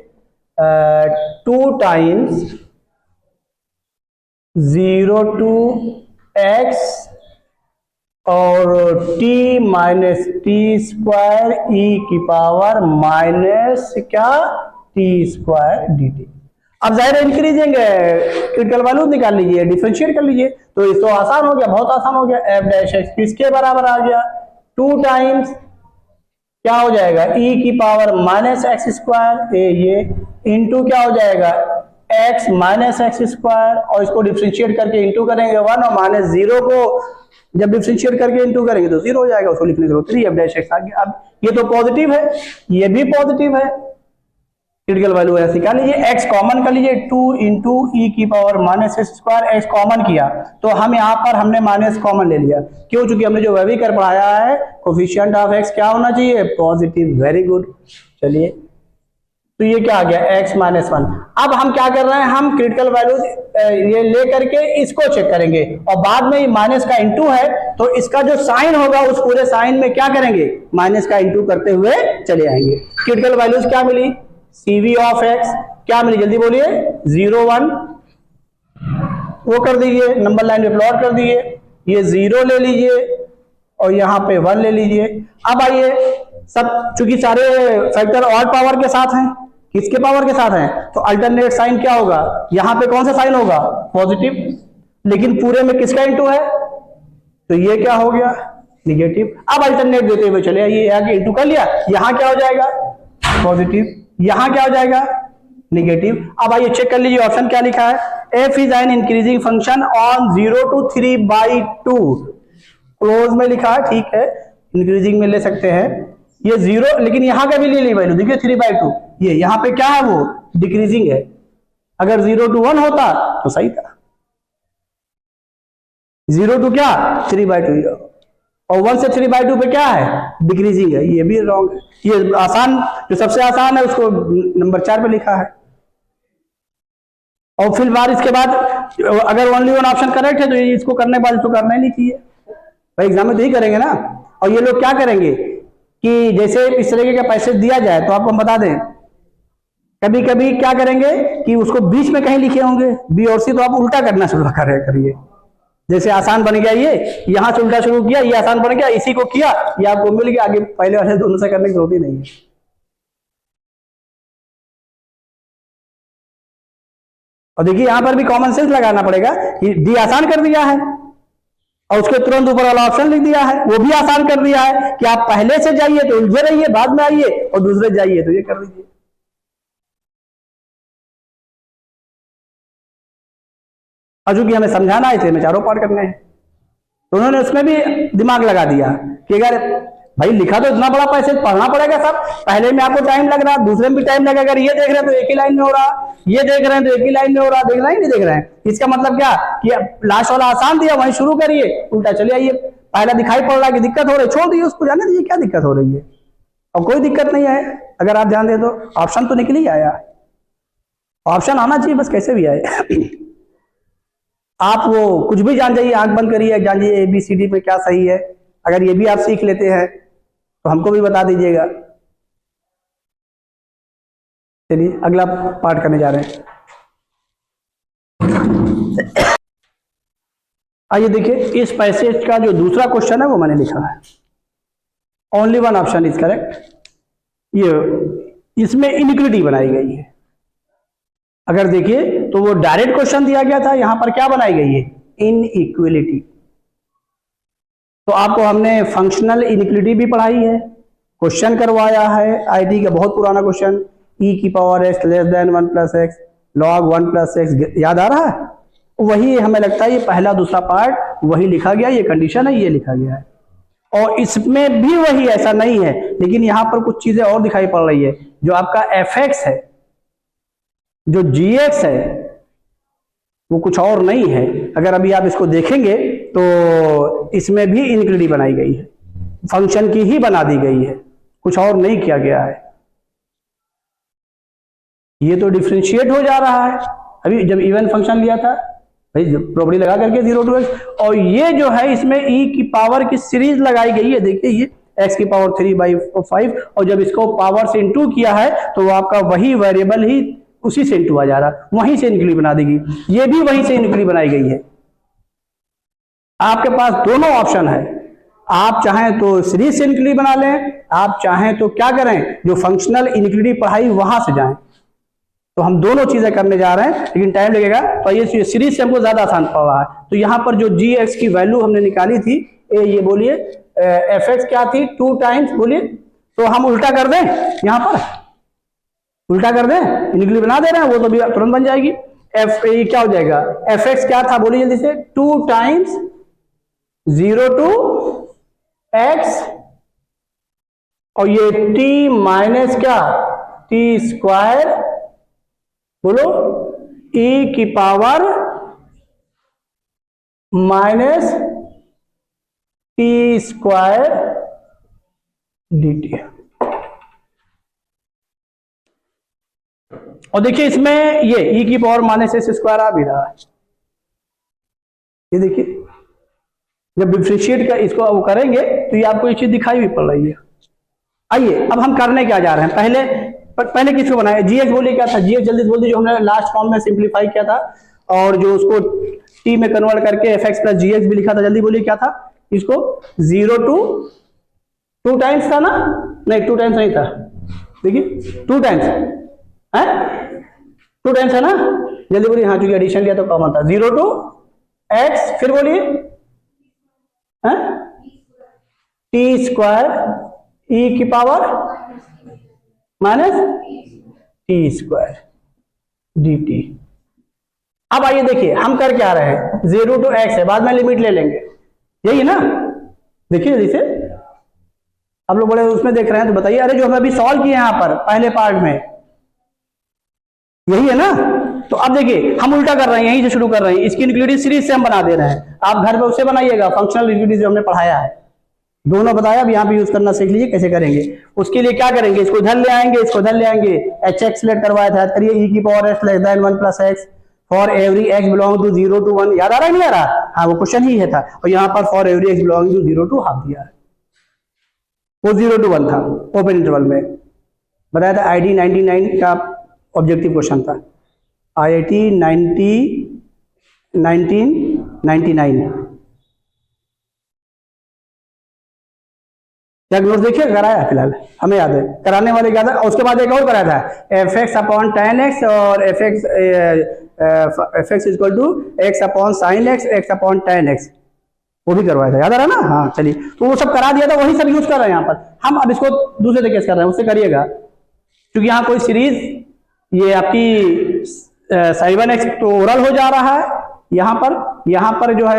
2 टाइम्स 0 to x और t minus T square E की पावर माइनस क्या टी स्क्वायर डी टी। अब जाहिर है इंक्रीजिंग क्रिटिकल वैल्यू निकाल लीजिए, डिफरेंशिएट कर लीजिए, तो इस तो आसान हो गया, बहुत आसान हो गया। एफ डैश एक्स किसके बराबर आ गया 2 टाइम्स क्या हो जाएगा e की पावर माइनस एक्स स्क्वायर, ये इंटू क्या हो जाएगा x माइनस एक्स स्क्वायर, और इसको डिफरेंशिएट करके इंटू करेंगे 1 और माइनस 0 को जब डिफरेंशिएट करके इंटू करेंगे तो 0 हो जाएगा, उसको लिखने के 3 एफ डैश एक्स आ गया। अब ये तो पॉजिटिव है, ये भी पॉजिटिव है, क्रिटिकल वैल्यू ऐसे निकाल लीजिए, x कॉमन कर लीजिए 2 इंटू ई की power minus x square, x common किया तो हम यहाँ पर हमने माइनस कॉमन ले लिया, क्यों, चूंकि हमने जो वैवी कर पढ़ाया है कोफिशिएंट ऑफ x क्या होना चाहिए पॉजिटिव, वेरी गुड। चलिए तो ये क्या आ गया x माइनस 1। अब हम क्या कर रहे हैं, हम क्रिटिकल वैल्यू ये ले करके इसको चेक करेंगे, और बाद में माइनस का इंटू है तो इसका जो साइन होगा उस पूरे साइन में क्या करेंगे माइनस का इंटू करते हुए चले आएंगे। क्रिटिकल वैल्यूज क्या मिली, CV ऑफ x क्या मिली, जल्दी बोलिए 0 1 वो कर दीजिए, नंबर लाइन पे प्लॉट कर दीजिए, ये 0 ले लीजिए और यहाँ पे 1 ले लीजिए। अब आइए सब चूंकि सारे फैक्टर ऑड पावर के साथ हैं, किसके पावर के साथ हैं, तो अल्टरनेट साइन क्या होगा, यहाँ पे कौन सा साइन होगा पॉजिटिव, लेकिन पूरे में किसका इंटू है तो ये क्या हो गया निगेटिव। अब अल्टरनेट देते हुए चले आइए, आगे इंटू कर लिया, यहाँ क्या हो जाएगा पॉजिटिव, यहाँ क्या हो जाएगा निगेटिव। अब आइए चेक कर लीजिए ऑप्शन क्या लिखा है, F is an increasing function on 0 to 3/2, close में लिखा है, ठीक है इंक्रीजिंग में ले सकते हैं ये 0, लेकिन यहाँ का भी ले ली वैल्यू देखिए 3/2, ये यहाँ पे क्या है वो डिक्रीजिंग है, अगर 0 to 1 होता तो सही था, 0 to क्या 3/2 और 1 से 3/2 पे क्या है डिक्रीजिंग है, ये भी रॉन्ग है। ये आसान जो सबसे आसान है उसको नंबर 4 पे लिखा है। और फिर बार इसके बाद अगर ओनली वन ऑप्शन करेक्ट है तो इसको करने के बाद इसको करना ही नहीं चाहिए, भाई एग्जाम में तो ही करेंगे ना। और ये लोग क्या करेंगे कि जैसे इस तरीके का पैसे दिया जाए तो आपको हम बता दें कभी कभी क्या करेंगे कि उसको बीच में कहीं लिखे होंगे बी और सी, तो आप उल्टा करना शुरू करिए, जैसे आसान बन गया ये यहां से उल्टा शुरू किया, ये आसान बन गया इसी को किया, ये आपको मिल गया, आगे पहले वाले दोनों से करने की जरूरत ही नहीं है। और देखिए यहां पर भी कॉमन सेंस लगाना पड़ेगा कि डी आसान कर दिया है और उसके तुरंत ऊपर वाला ऑप्शन लिख दिया है, वो भी आसान कर दिया है कि आप पहले से जाइए तो उलझे रहिए, बाद में आइए और दूसरे जाइए तो ये कर दीजिए। और चूंकि हमें समझाना है इसलिए हमें चारों पार्ट करने हैं, तो उन्होंने उसमें भी दिमाग लगा दिया कि अगर भाई लिखा तो इतना बड़ा पैसेज, पढ़ना पड़ेगा सब। पहले में आपको टाइम लग रहा है, दूसरे में भी टाइम लगेगा। अगर ये देख रहे हैं तो एक ही लाइन में हो रहा, ये देख रहे हैं तो एक ही लाइन में हो रहा, देख रहे हैं नहीं देख रहे हैं। इसका मतलब क्या कि लास्ट वाला आसान दिया, वहीं शुरू करिए, उल्टा चले आइए। पहला दिखाई पड़ रहा है कि दिक्कत हो रही, छोड़ दिए उसको, जाने दीजिए क्या दिक्कत हो रही है। और कोई दिक्कत नहीं है, अगर आप ध्यान दें तो ऑप्शन तो निकल ही आया। ऑप्शन आना चाहिए बस, कैसे भी आए। आप वो कुछ भी जान जाइए, आंख बंद करिए, जान जाइए ABCD में क्या सही है। अगर ये भी आप सीख लेते हैं तो हमको भी बता दीजिएगा। चलिए अगला पार्ट करने जा रहे हैं। आइए देखिए, इस पैसेज का जो दूसरा क्वेश्चन है वो मैंने लिखा है। Only one option is correct. ये इसमें इनइक्वालिटी बनाई गई है। अगर देखिए तो वो डायरेक्ट क्वेश्चन दिया गया था, यहां पर क्या बनाई गई है, इनइक्वालिटी। तो आपको हमने फंक्शनल इनइक्वालिटी भी पढ़ाई है, क्वेश्चन करवाया है आईटी का बहुत पुराना क्वेश्चन, e की power x less than 1 plus x log 1 plus x, याद आ रहा है। वही हमें लगता है ये पहला दूसरा पार्ट वही लिखा गया, ये कंडीशन है, ये लिखा गया है। और इसमें भी वही, ऐसा नहीं है, लेकिन यहां पर कुछ चीजें और दिखाई पड़ रही है। जो आपका fx है, जो gx है, वो कुछ और नहीं है। अगर अभी आप इसको देखेंगे तो इसमें भी इनइक्वालिटी बनाई गई है, फंक्शन की ही बना दी गई है, कुछ और नहीं किया गया है। ये तो डिफरेंशिएट हो जा रहा है। अभी जब इवन फंक्शन लिया था भाई, प्रॉपर्टी लगा करके 0 to x, और ये जो है इसमें e की पावर की सीरीज लगाई गई है। देखिए ये x की पावर 3/5, और जब इसको पावर से इंटू किया है तो वो आपका वही वेरिएबल ही उसी से इंटू आ जा रहा, वहीं से इनइक्वालिटी बना देगी। ये भी वहीं से इनइक्वालिटी बनाई गई है। आपके पास दोनों ऑप्शन है, आप चाहें तो सीरीज से इनइक्वालिटी बना लें, आप चाहें तो क्या करें, जो फंक्शनल इनइक्वालिटी पढ़ाई वहां से जाएं। तो हम दोनों चीजें करने जा रहे हैं, लेकिन टाइम लगेगा। तो ये सीरीज से हमको ज्यादा आसान पड़ रहा है। तो यहां पर जो gx की वैल्यू हमने निकाली थी, ये बोलिए fx क्या थी, 2 टाइम्स, बोलिए। तो हम उल्टा कर दें, यहां पर उल्टा कर दें, इनइक्वालिटी बना दे रहे हैं, वो तो भी तुरंत बन जाएगी। ये क्या हो जाएगा, fx क्या था, बोलिए जल्दी से, 2 टाइम्स 0 to x, और ये t माइनस क्या, t स्क्वायर, बोलो, e की power minus T square dt। और देखिए इसमें ये e की पावर माइनस s स्क्वायर आ भी रहा है। ये देखिए जब डिफरेंशिएट का इसको वो करेंगे तो ये आपको ये चीज दिखाई भी पड़ रही है। आइए अब हम करने क्या जा रहे हैं, पहले किसको बनाया, gx बोलिए क्या था, gx जल्दी से बोल दीजिए। हमने लास्ट फॉर्म में सिंप्लीफाई किया था, और जो उसको t में कन्वर्ट करके fx प्लस gx भी लिखा था, जल्दी बोलिए क्या था। इसको 0 to 2 टाइम्स था ना, नहीं 2 टाइम्स नहीं था, देखिए 2 टाइम्स है, 2 टाइम्स है ना, जल्दी बोलिए। हाँ चूंकि एडिशन लिया तो कॉमन था, 0 to x, फिर बोलिए टी स्क्वायर e की power minus T square dt। अब आइए देखिए हम कर क्या रहे हैं, 0 to x है, बाद में लिमिट ले लेंगे, यही है ना। देखिए जैसे आप लोग बड़े उसमें देख रहे हैं तो बताइए, अरे जो हमें अभी सॉल्व किए यहां पर पहले पार्ट में, यही है ना। तो अब देखिए हम उल्टा कर रहे हैं, यहीं से शुरू कर रहे हैं, इसकी इनइक्वालिटी सीरीज से हम बना दे रहे हैं। आप घर पे उससे बनाइएगा, फंक्शनल इनइक्वालिटी जो हमने पढ़ाया है, दोनों बताया, अब यहाँ पे यूज करना सीख लीजिए कैसे करेंगे। उसके लिए क्या करेंगे, इसको इधर ले आएंगे, इसको इधर ले आएंगे, hx लेट करवाया था, करिए e की power x less than 1 plus x for every x belong to 0 to 1, याद आ रहा है नहीं आ रहा, हाँ वो क्वेश्चन ही है था। और यहाँ पर for every x belong to 0 to half दिया है, वो 0 to 1 था ओपन इंटरवल में, बताया था। IIT 99 का ऑब्जेक्टिव क्वेश्चन था, IIT 1999 क्या नोट देखिए कराया है फिलहाल, हमें याद है, कराने वाले क्या था। उसके बाद एक और कराया था fx अपॉन tan x और fx equal to x upon sine x, x upon tan x, वो भी करवाया था, याद आ रहा है ना। हाँ चलिए, तो वो सब करा दिया था, वही सब यूज कर रहे हैं यहाँ पर। हम अब इसको दूसरे तरीके से कर रहे हैं, उससे करिएगा, क्योंकि यहाँ कोई सीरीज, ये आपकी साइन x तो ओरल हो जा रहा है, यहाँ पर जो है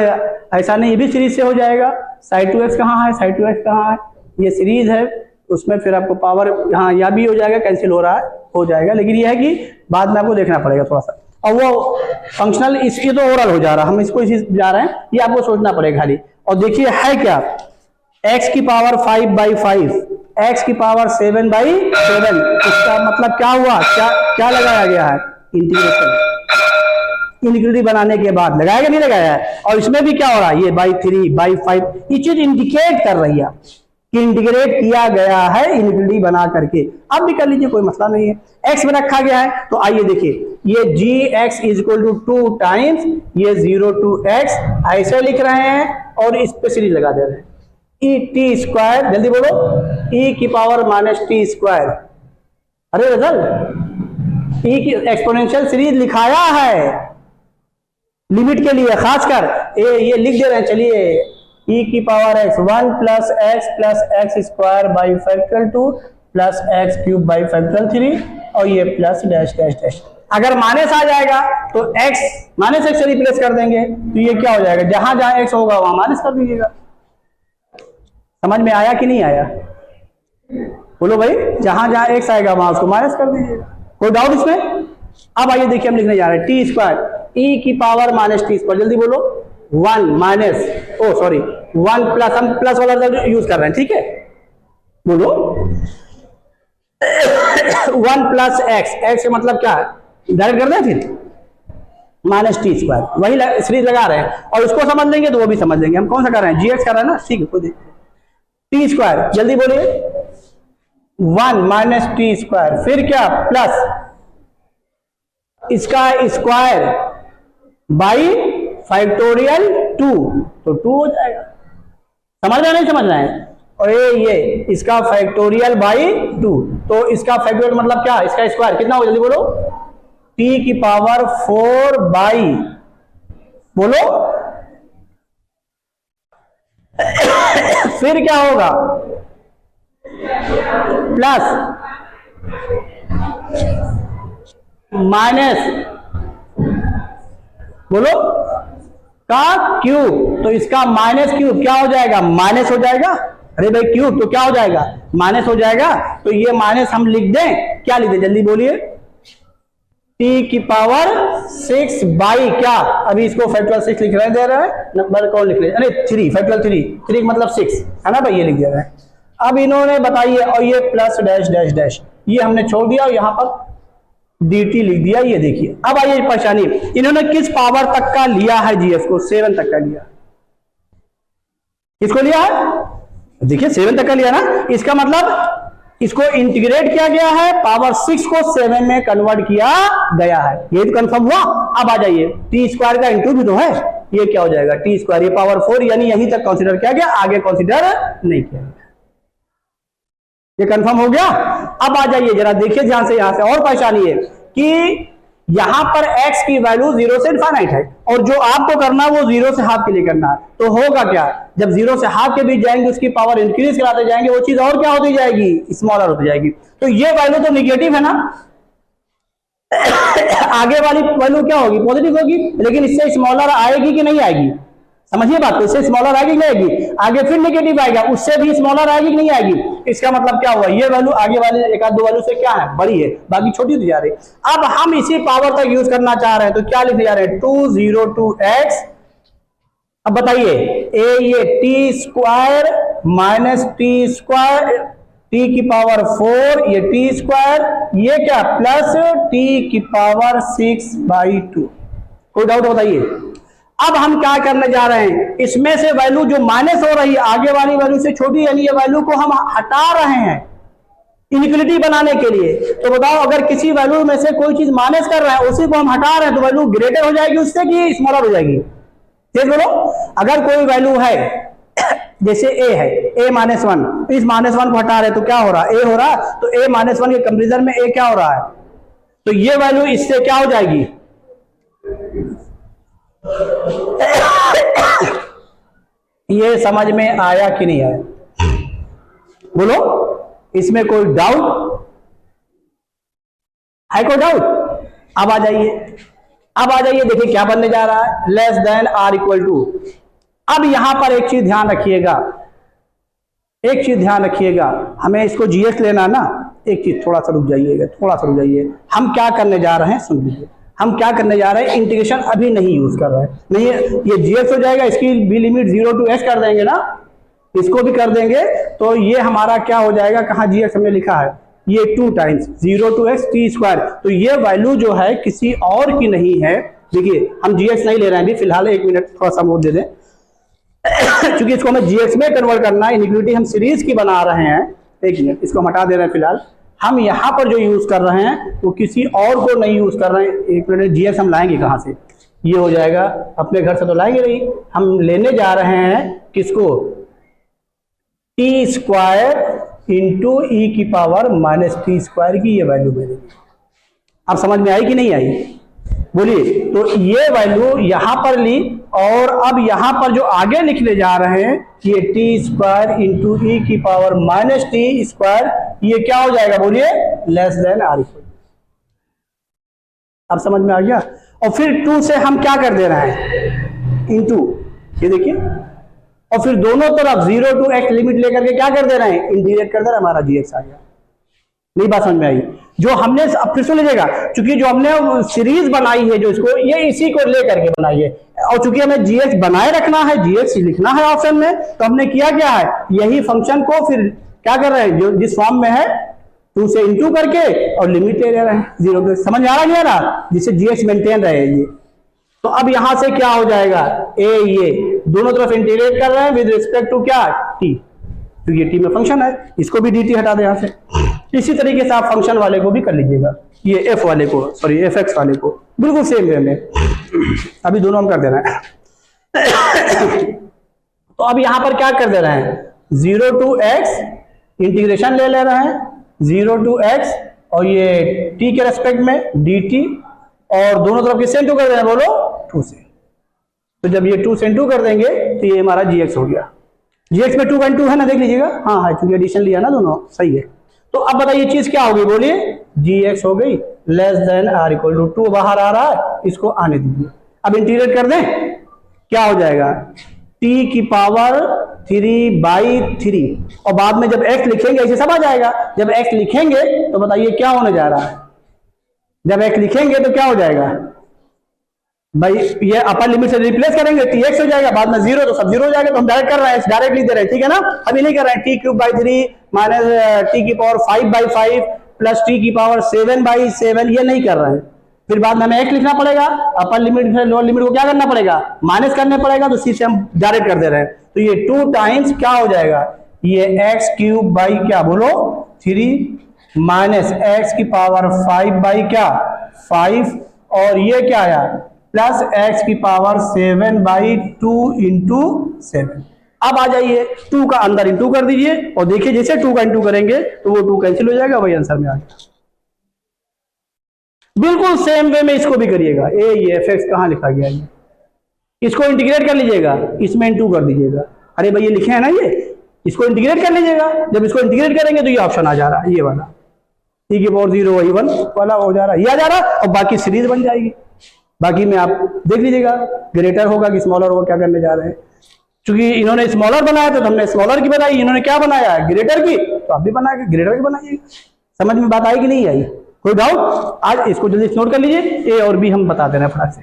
ऐसा नहीं, ये भी सीरीज से हो जाएगा। साइन 2x कहाँ है, साइन 2x कहाँ है, ये सीरीज है, उसमें फिर आपको पावर यहाँ या भी हो जाएगा, कैंसिल हो रहा है, हो जाएगा, लेकिन ये है कि बाद में आपको देखना पड़ेगा थोड़ा सा। और वो फंक्शनल इसकी तो ओवरऑल हो जा रहा है, हम इसको इसी जा रहे हैं, ये आपको सोचना पड़ेगा खाली। और देखिए है क्या, x की पावर 5/5, x की पावर 7/7, इसका मतलब क्या हुआ, क्या लगाया गया है, इंटीग्रेशन, इनइक्वालिटी बनाने के बाद लगाया नहीं लगाया है। और इसमें भी क्या हो रहा है, ये by3/5, ये चीज इंडिकेट कर रही है कि इंटीग्रेट किया गया है इनइक्वालिटी बना करके। अब भी कर लीजिए, कोई मसला नहीं है, x में रखा गया है। तो आइए देखिए, ये gx = 2 टाइम्स ये 0 to x ऐसे लिख रहे हैं और इस पे सीरीज लगा दे रहे हैं, e⁻², जल्दी बोलो, e की पावर -t²। अरे रजल, e की एक्सपोनेंशियल सीरीज लिखाया है लिमिट के लिए, खासकर ये लिख दे रहे हैं। चलिए, e की power x 1 + x + x² + x³ और ये प्लस डैश डैश डैश। अगर माइनस आ जाएगा तो x -x से रिप्लेस कर देंगे, तो ये क्या हो जाएगा, जहां जहां x होगा वहां माइनस कर दीजिएगा। समझ में आया कि नहीं आया, बोलो भाई, जहां जहां x आएगा वहां उसको माइनस कर दीजिएगा। कोई डाउट इसमें? अब आइए देखिए, हम लिखने जा रहे हैं t², e की पावर -t², जल्दी बोलो, 1 प्लस, हम प्लस वाला यूज कर रहे हैं, ठीक है, बोलो 1 + x का मतलब क्या है, डायरेक्ट कर दें, फिर -t², वही सीरीज लगा रहे हैं। और उसको समझ लेंगे तो वो भी समझ लेंगे। हम कौन सा कर रहे हैं, gx कर रहे हैं ना, ठीक है, कोई t², जल्दी बोलिए, 1 - t², फिर क्या, प्लस इसका स्क्वायर बाई फैक्टोरियल 2, तो 2 हो जाएगा। समझ रहे नहीं समझ रहे हैं? और ये इसका फैक्टोरियल बाई 2, तो इसका फैक्टोरियल मतलब क्या, इसका स्क्वायर कितना हो, जल्दी बोलो, t की पावर 4 बाई, बोलो फिर क्या होगा, प्लस माइनस, बोलो का क्यूब, तो इसका -क्यूब क्या हो जाएगा, माइनस हो जाएगा। अरे भाई क्यूब तो क्या हो जाएगा, माइनस हो जाएगा। तो ये माइनस हम लिख दें, क्या लिख दें, जल्दी बोलिए, t की पावर 6 बाई क्या, अभी इसको फैक्टोरियल 6 लिख रहे दे रहा है, नंबर कौन लिख रहे हैं, अरे 3, फैक्टोरियल 3 मतलब 6 है ना भाई, ये लिख दे रहे हैं। अब इन्होंने बताइए, और ये प्लस डैश डैश डैश, ये हमने छोड़ दिया और यहां पर dt लिख दिया। ये देखिए, अब आइए परेशानी, इन्होंने किस पावर तक का लिया है gf को, 7 तक का लिया। किसको लिया है, देखिए 7 तक का लिया ना, इसका मतलब इसको इंटीग्रेट किया गया है, पावर 6 को 7 में कन्वर्ट किया गया है, ये तो कंफर्म हुआ। अब आ जाइए, t² का इंटू भी तो है, ये क्या हो जाएगा, t², ये पावर 4, यानी यहीं तक कंसीडर किया गया, आगे कंसीडर नहीं किया गया। ये कंफर्म हो गया। अब आ जाइए जरा देखिए ध्यान से, यहां से और परेशानी है कि यहां पर x की वैल्यू 0 से इनफाइनाइट है, और जो आपको करना है वो 0 से हाफ के लिए करना है। तो होगा क्या, जब 0 से हाफ के बीच जाएंगे उसकी पावर इंक्रीज कराते जाएंगे, वो चीज और क्या होती जाएगी, स्मॉलर होती जाएगी। तो ये वैल्यू तो निगेटिव है ना, आगे वाली वैल्यू क्या होगी, पॉजिटिव होगी, लेकिन इससे स्मॉलर आएगी कि नहीं आएगी, समझिए बात, तो इससे स्मॉलर आएगी नहीं आएगी, आगे फिर नेगेटिव आएगा, उससे भी स्मॉलर आएगी कि नहीं आएगी। इसका मतलब क्या हुआ, ये वैल्यू आगे वाले एक आध दो वैल्यू से क्या है, बड़ी है, बाकी छोटी होती जा रही है। अब हम इसी पावर तक यूज करना चाह रहे हैं, तो क्या लिखने जा रहे हैं, 202x। अब बताइए, ये t² माइनस t² t की पावर 4, ये t², ये क्या प्लस t की पावर 6/2। कोई डाउट बताइए। अब हम क्या करने जा रहे हैं, इसमें से वैल्यू जो माइनस हो रही है आगे वाली वैल्यू से छोटी, यानी ये वैल्यू को हम हटा रहे हैं इनइक्वालिटी बनाने के लिए। तो बताओ, अगर किसी वैल्यू में से कोई चीज माइनस कर रहा है, उसी को हम हटा रहे हैं, तो वैल्यू ग्रेटर हो जाएगी उससे कि स्मॉलर हो जाएगी, ठीक बोलो। अगर कोई वैल्यू है जैसे a है, a-1, तो इस -1 को हटा रहे तो क्या हो रहा है, a हो रहा है, तो a-1 के कंपेरिजन में a क्या हो रहा है, तो ये वैल्यू इससे क्या हो जाएगी, ये समझ में आया कि नहीं आया, बोलो, इसमें कोई डाउट है, कोई डाउट। अब आ जाइए, देखिए क्या बनने जा रहा है, less than or equal to. अब यहां पर एक चीज ध्यान रखिएगा, एक चीज ध्यान रखिएगा, हमें इसको जीएस लेना ना, एक चीज थोड़ा सा रुक जाइएगा, थोड़ा सा रुक जाइए। हम क्या करने जा रहे हैं सुन लीजिए, हम क्या करने जा रहे हैं, इंटीग्रेशन अभी नहीं यूज कर रहे हैं, नहीं ये जीएस हो जाएगा, इसकी भी लिमिट 0 to x कर देंगे ना, इसको भी कर देंगे, तो ये हमारा क्या हो जाएगा, कहाँ जीएस हमने लिखा है, ये 2 times 0 to x t square. तो ये वैल्यू जो है किसी और की नहीं है। देखिए हम जीएक्स नहीं ले रहे हैं अभी फिलहाल, 1 मिनट थोड़ा सा मोड़ दे दें क्योंकि इसको हमें जीएक्स में कन्वर्ट करना है, इनइक्वालिटी हम सीरीज की बना रहे हैं। 1 मिनट इसको हटा दे रहे हैं फिलहाल। हम यहाँ पर जो यूज कर रहे हैं वो किसी और को नहीं यूज कर रहे हैं। 1 मिनट, जीएक्स हम लाएंगे कहाँ से, ये हो जाएगा अपने घर से तो लाएंगे नहीं, हम लेने जा रहे हैं किसको, टी स्क्वायर इंटू ई की पावर माइनस टी स्क्वायर की ये वैल्यू मिलेगी। आप समझ में आई कि नहीं आई, बोलिए। तो ये वैल्यू यहां पर ली, और अब यहां पर जो आगे लिखने जा रहे हैं ये टी स्क्वायर इंटू ई की पावर माइनस टी स्क्वायर, ये क्या हो जाएगा बोलिए, लेस देन आर इक्वल। अब समझ में आ गया। और फिर 2 से हम क्या कर दे रहे हैं, इंटू, ये देखिए, और फिर दोनों तरफ 0 to x लिमिट लेकर के क्या कर दे रहे हैं, इंटीग्रेट कर दे रहे हैं, हमारा जीएक्स आ गया। नहीं बात समझ में आई। जो हमने, अब फिर से लीजिएगा, क्योंकि जो हमने सीरीज बनाई है जो इसको, ये इसी को लेकर के बनाई है, और चूंकि हमें जीएक्स बनाए रखना है, जीएक्स लिखना है ऑप्शन में, तो हमने किया क्या है, यही फंक्शन को फिर क्या कर रहे हैं, जो जिस फॉर्म में है 2 से इंटू करके और लिमिट ले रहे हैं 0 to, समझ आ रहा है, जिससे जीएक्स मेंटेन रहे ये। तो अब यहां से क्या हो जाएगा, ये दोनों तरफ इंटीग्रेट कर रहे हैं विद रिस्पेक्ट टू क्या, टी, क्योंकि टी में फंक्शन है, इसको भी dt हटा दे यहां से। इसी तरीके से आप फंक्शन वाले को भी कर लीजिएगा, ये एफ वाले को, सॉरी एफ एक्स वाले को, बिल्कुल सेम वे में। अभी दोनों हम कर दे रहे हैं तो अब यहां पर क्या कर दे रहे हैं, 0 to x इंटीग्रेशन ले रहे हैं, 0 to x और ये t के रेस्पेक्ट में dt, और दोनों तरफ किससे इंटू कर रहे हैं बोलो, 2 से। तो जब ये 2 से इंटू कर देंगे तो ये हमारा जीएक्स हो गया। जीएक्स में 2/2 है ना, देख लीजिएगा, हाँ हाँ, क्योंकि एडिशन लिया ना दोनों, सही है। तो अब बताइए चीज क्या होगी, बोलिए, जीएक्स हो गई less than or equal to 2 बाहर आ रहा है, इसको आने दीजिए। अब इंटीग्रेट कर दें, क्या हो जाएगा, टी की पावर 3/3, और बाद में जब x लिखेंगे ऐसे सब आ जाएगा। जब x लिखेंगे तो बताइए क्या होने जा रहा है, जब x लिखेंगे तो क्या हो जाएगा भाई, ये अपर लिमिट से रिप्लेस करेंगे, tx हो जाएगा, बाद में 0 तो सब 0 हो जाएगा। तो हम डायरेक्ट कर रहे हैं, डायरेक्ट लिख दे रहे हैं, ठीक है ना, अभी नहीं कर रहे हैं। t³/3 माइनस टी की पावर 5/5 प्लस टी की पावर 7/7, ये नहीं कर रहे हैं। फिर बाद में हमें x लिखना पड़ेगा, अपर लिमिट से लोअर लिमिट को क्या करना पड़ेगा, माइनस करना पड़ेगा, तो सी से हम डायरेक्ट कर दे रहे हैं। तो ये 2 टाइम्स क्या हो जाएगा, ये x³ क्या बोलो 3 माइनस x की पावर 5/5, और ये क्या आया प्लस x की पावर 7/2 इंटू 7। अब आ जाइए 2 का अंदर इंटू कर दीजिए, और देखिए जैसे 2 का इंटू करेंगे तो वो 2 कैंसिल हो जाएगा, वही आंसर में आ गया। बिल्कुल सेम वे में इसको भी करिएगा। ये fx कहां लिखा गया, ये इसको इंटीग्रेट कर लीजिएगा, इसमें इंटू कर दीजिएगा। अरे भाई ये लिखे हैं ना, ये इसको इंटीग्रेट कर लीजिएगा। जब इसको इंटीग्रेट करेंगे तो ये ऑप्शन आ जा रहा है, ये वाला t की पावर 0 वही 1 वाला हो जा रहा है, ये आ जा रहा है, और बाकी सीरीज बन जाएगी। बाकी में आप देख लीजिएगा, ग्रेटर होगा कि स्मॉलर होगा, क्या करने जा रहे हैं। क्योंकि इन्होंने स्मॉलर बनाया था तो हमने स्मॉलर की बनाई, इन्होंने क्या बनाया है ग्रेटर की, तो आप भी बनाएंगे ग्रेटर की बनाइएगा। समझ में बात आई कि नहीं आई, कोई डाउट? आज इसको जल्दी नोट कर लीजिए, ए और बी हम बता दे रहे हैं फटाक से।